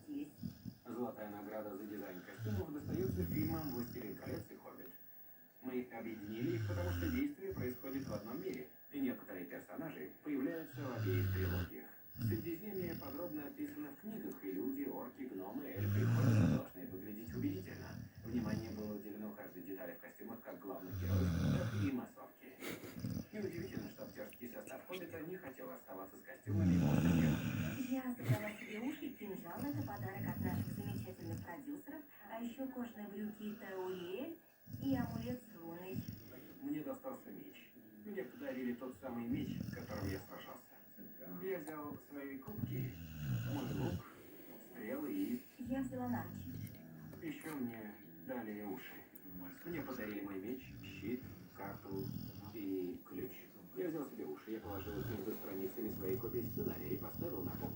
спустились. Золотая награда за дизайн костюмов достается фильмам «Властелин колец» и «Хоббит». Мы объединили их, потому что действие происходит в одном мире, и некоторые персонажи появляются в обеих трилогиях. Средиземье подробно описано в книгах, и люди, орки, гномы, эльфы и хоббиты должны выглядеть убедительно. Внимание было уделено каждой детали в костюмах как главных героев, так и массовки. Неудивительно, что актерский состав «Хоббита» не хотел оставаться с костюмами после съемок. Я собрала себе уши, кинжал, это подарок от наших замечательных продюсеров, а еще кожаные брюки Теуриэль и амулет с руной. Мне достался меч. Мне подарили тот самый меч, которым я сражался. Я взял свои кубки, мой лук, стрелы и... Я взяла наручи. Еще мне дали уши. Мне подарили мой меч, щит, карту и ключ. Я взял себе уши, я положил их между страницами своей копии сценария и поставил на полку